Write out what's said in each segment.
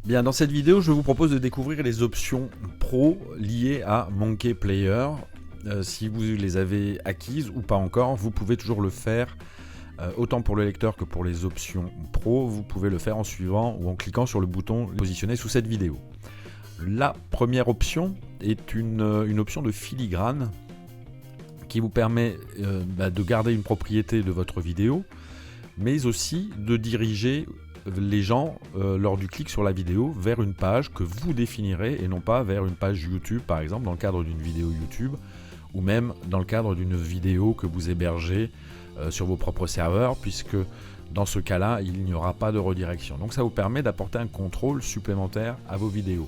Bien, dans cette vidéo, je vous propose de découvrir les options pro liées à Monkey Player. Si vous les avez acquises ou pas encore, vous pouvez toujours le faire autant pour le lecteur que pour les options pro. Vous pouvez le faire en suivant ou en cliquant sur le bouton positionné sous cette vidéo. La première option est une option de filigrane qui vous permet de garder une propriété de votre vidéo, mais aussi de diriger les gens, lors du clic sur la vidéo, vers une page que vous définirez et non pas vers une page YouTube, par exemple, dans le cadre d'une vidéo YouTube, ou même dans le cadre d'une vidéo que vous hébergez sur vos propres serveurs, puisque dans ce cas-là, il n'y aura pas de redirection. Donc ça vous permet d'apporter un contrôle supplémentaire à vos vidéos.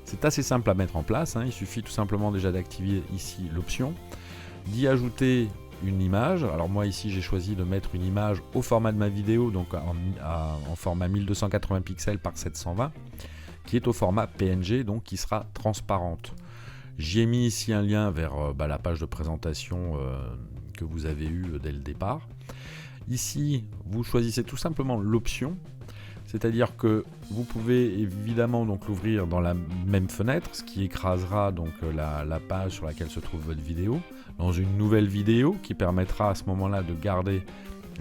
C'est assez simple à mettre en place, il suffit tout simplement déjà d'activer ici l'option, d'y ajouter une image. Alors moi ici j'ai choisi de mettre une image au format de ma vidéo, donc en format 1280 pixels par 720, qui est au format PNG, donc qui sera transparente. J'y ai mis ici un lien vers la page de présentation que vous avez eue dès le départ. Ici vous choisissez tout simplement l'option, c'est-à-dire que vous pouvez évidemment donc l'ouvrir dans la même fenêtre, ce qui écrasera donc la page sur laquelle se trouve votre vidéo, dans une nouvelle vidéo qui permettra à ce moment-là de garder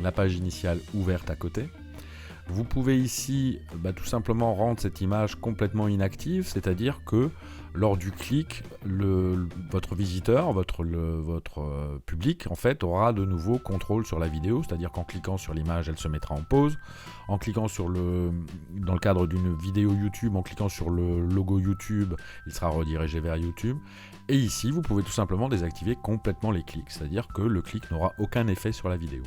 la page initiale ouverte à côté. Vous pouvez ici tout simplement rendre cette image complètement inactive, c'est-à-dire que lors du clic, votre visiteur, votre public en fait aura de nouveau contrôle sur la vidéo, c'est-à-dire qu'en cliquant sur l'image, elle se mettra en pause. En cliquant dans le cadre d'une vidéo YouTube, en cliquant sur le logo YouTube, il sera redirigé vers YouTube. Et ici, vous pouvez tout simplement désactiver complètement les clics, c'est-à-dire que le clic n'aura aucun effet sur la vidéo.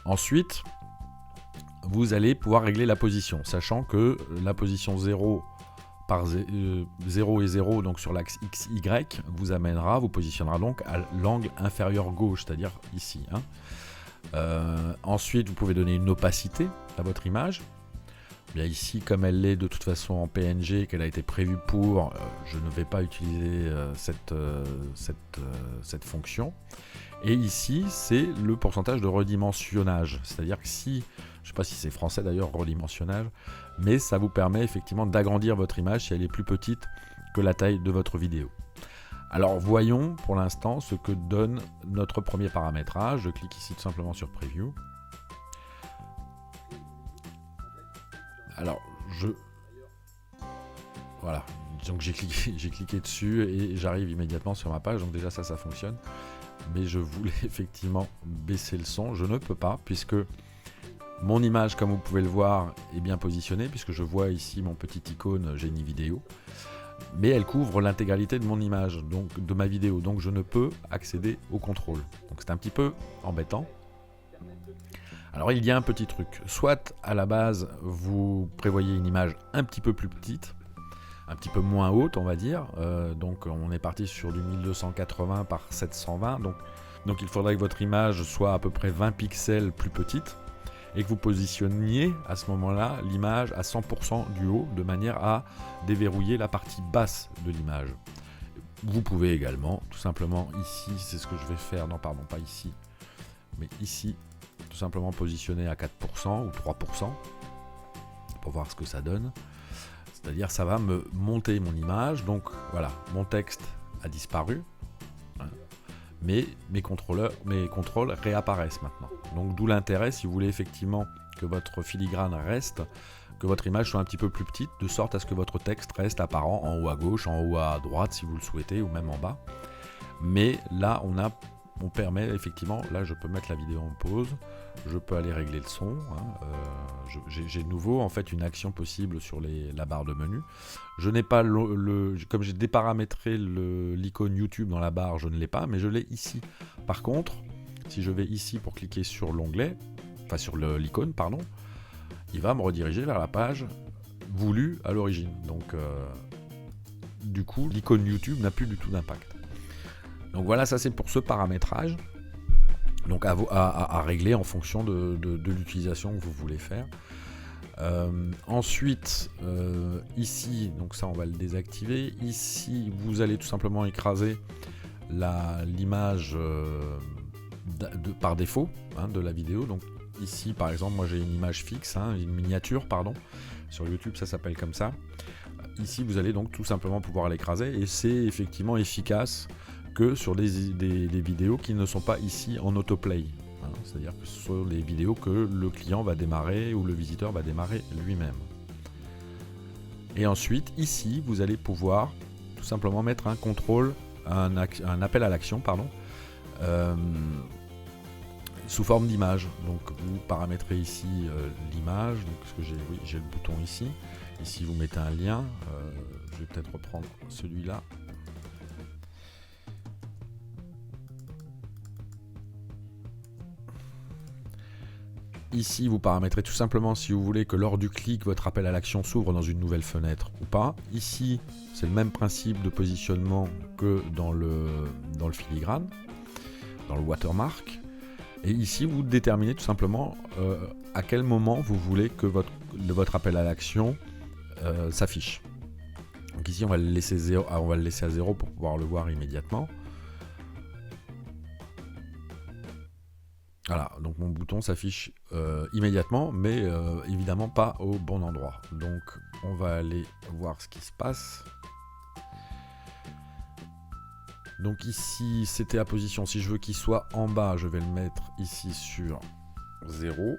Ensuite, vous allez pouvoir régler la position, sachant que la position 0 par 0 et 0, donc sur l'axe XY, vous positionnera donc à l'angle inférieur gauche, c'est-à-dire ici. Ensuite, vous pouvez donner une opacité à votre image. Bien ici, comme elle l'est de toute façon en PNG, qu'elle a été prévue pour, je ne vais pas utiliser cette fonction. Et ici, c'est le pourcentage de redimensionnage. C'est-à-dire que si, je ne sais pas si c'est français d'ailleurs, redimensionnage, mais ça vous permet effectivement d'agrandir votre image si elle est plus petite que la taille de votre vidéo. Alors voyons pour l'instant ce que donne notre premier paramétrage. Je clique ici tout simplement sur Preview. Alors voilà, donc j'ai cliqué dessus et j'arrive immédiatement sur ma page, donc déjà ça fonctionne. Mais je voulais effectivement baisser le son, je ne peux pas puisque mon image, comme vous pouvez le voir, est bien positionnée puisque je vois ici mon petit icône Génie Vidéo, mais elle couvre l'intégralité de mon image, donc de ma vidéo, donc je ne peux accéder au contrôle. Donc c'est un petit peu embêtant. Alors il y a un petit truc, soit à la base vous prévoyez une image un petit peu plus petite, un petit peu moins haute on va dire, donc on est parti sur du 1280 par 720, donc il faudrait que votre image soit à peu près 20 pixels plus petite et que vous positionniez à ce moment-là l'image à 100% du haut de manière à déverrouiller la partie basse de l'image. Vous pouvez également tout simplement ici, c'est ce que je vais faire, non pardon pas ici, mais ici, tout simplement positionner à 4% ou 3% pour voir ce que ça donne. C'est-à-dire ça va me monter mon image, donc voilà, mon texte a disparu, mais mes contrôles réapparaissent maintenant. Donc d'où l'intérêt, si vous voulez effectivement que votre filigrane reste, que votre image soit un petit peu plus petite, de sorte à ce que votre texte reste apparent en haut à gauche, en haut à droite si vous le souhaitez, ou même en bas. Mais là, on permet effectivement, là je peux mettre la vidéo en pause, je peux aller régler le son, j'ai de nouveau en fait une action possible sur la barre de menu. Je n'ai pas comme j'ai déparamétré l'icône YouTube dans la barre, je ne l'ai pas, mais je l'ai ici. Par contre, si je vais ici pour cliquer sur l'onglet, enfin sur l'icône pardon, il va me rediriger vers la page voulue à l'origine. Donc du coup l'icône YouTube n'a plus du tout d'impact. Donc voilà, ça c'est pour ce paramétrage, donc à régler en fonction de l'utilisation que vous voulez faire. Ensuite, ici, donc ça on va le désactiver, ici vous allez tout simplement écraser l'image par défaut de la vidéo. Donc ici par exemple, moi j'ai une image fixe, une miniature pardon, Sur YouTube, ça s'appelle comme ça. Ici, vous allez donc tout simplement pouvoir l'écraser et c'est effectivement efficace que sur des vidéos qui ne sont pas ici en autoplay. Hein, c'est-à-dire que ce sont des vidéos que le client va démarrer ou le visiteur va démarrer lui-même. Et ensuite, ici, vous allez pouvoir tout simplement mettre un contrôle, un appel à l'action, pardon, sous forme d'image. Donc vous paramétrez ici l'image. Donc ce que j'ai le bouton ici. Ici vous mettez un lien. Je vais peut-être reprendre celui-là. Ici, vous paramétrez tout simplement si vous voulez que lors du clic, votre appel à l'action s'ouvre dans une nouvelle fenêtre ou pas. Ici, c'est le même principe de positionnement que dans le filigrane, dans le watermark. Et ici, vous déterminez tout simplement à quel moment vous voulez que votre appel à l'action s'affiche. Donc ici, on va le laisser à 0 pour pouvoir le voir immédiatement. Voilà, donc mon bouton s'affiche immédiatement, mais évidemment pas au bon endroit. Donc on va aller voir ce qui se passe. Donc ici, c'était à position. Si je veux qu'il soit en bas, je vais le mettre ici sur 0.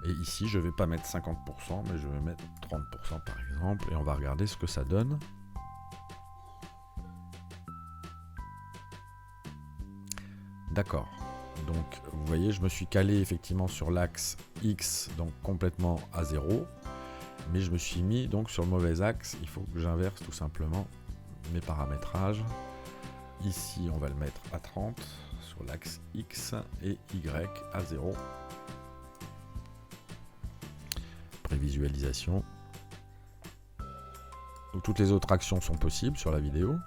Et ici, je ne vais pas mettre 50%, mais je vais mettre 30% par exemple. Et on va regarder ce que ça donne. D'accord. Donc, vous voyez, je me suis calé effectivement sur l'axe X, donc complètement à 0. Mais je me suis mis donc sur le mauvais axe. Il faut que j'inverse tout simplement mes paramétrages. Ici, on va le mettre à 30 sur l'axe X et Y à 0. Prévisualisation. Donc, toutes les autres actions sont possibles sur la vidéo.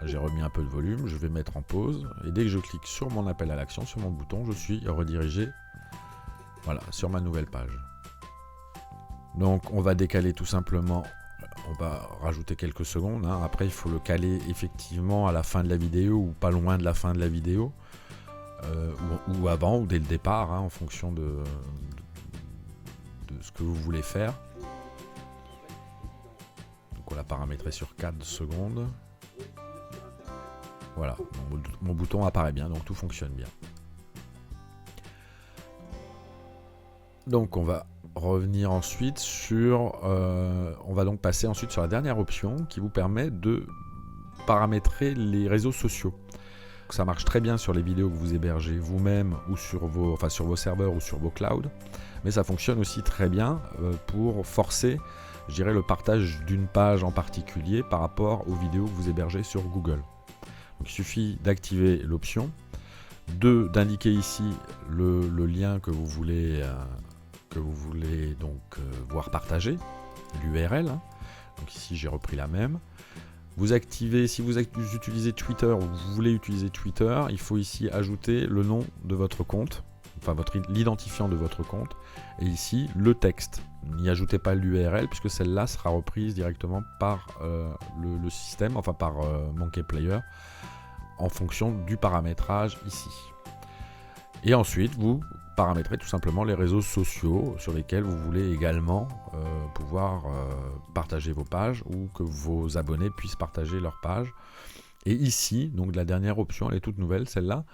J'ai remis un peu de volume, je vais mettre en pause et dès que je clique sur mon appel à l'action, sur mon bouton, je suis redirigé voilà, sur ma nouvelle page. Donc on va décaler tout simplement, on va rajouter quelques secondes, hein. Après il faut le caler effectivement à la fin de la vidéo ou pas loin de la fin de la vidéo, ou avant ou dès le départ, hein, en fonction de ce que vous voulez faire. Donc on l'a paramétré sur 4 secondes. Voilà, mon bouton apparaît bien, donc tout fonctionne bien. Donc on va revenir ensuite sur... on va donc passer ensuite sur la dernière option qui vous permet de paramétrer les réseaux sociaux. Ça marche très bien sur les vidéos que vous hébergez vous-même ou sur vos serveurs ou sur vos clouds. Mais ça fonctionne aussi très bien pour forcer, je dirais, le partage d'une page en particulier par rapport aux vidéos que vous hébergez sur Google. Donc, il suffit d'activer l'option, d'indiquer ici le lien que vous voulez donc voir partager, l'URL. Hein. Donc ici j'ai repris la même. Vous activez, si vous utilisez Twitter ou vous voulez utiliser Twitter, il faut ici ajouter le nom de votre compte, enfin l'identifiant de votre compte, et ici le texte. N'y ajoutez pas l'URL puisque celle-là sera reprise directement par le système, enfin par Monkey Player, en fonction du paramétrage ici. Et ensuite, vous paramétrez tout simplement les réseaux sociaux sur lesquels vous voulez également pouvoir partager vos pages ou que vos abonnés puissent partager leurs pages. Et ici, donc la dernière option, elle est toute nouvelle, celle-là,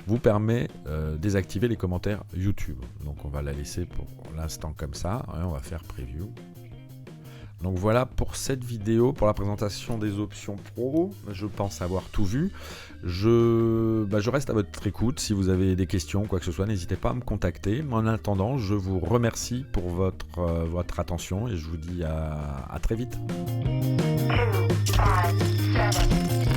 vous permet de désactiver les commentaires YouTube. Donc on va la laisser pour l'instant comme ça, et on va faire preview. Donc voilà pour cette vidéo, pour la présentation des options pro. Je pense avoir tout vu. Je reste à votre écoute. Si vous avez des questions, quoi que ce soit, n'hésitez pas à me contacter. En attendant, je vous remercie pour votre attention et je vous dis à très vite. 2, 5, 7.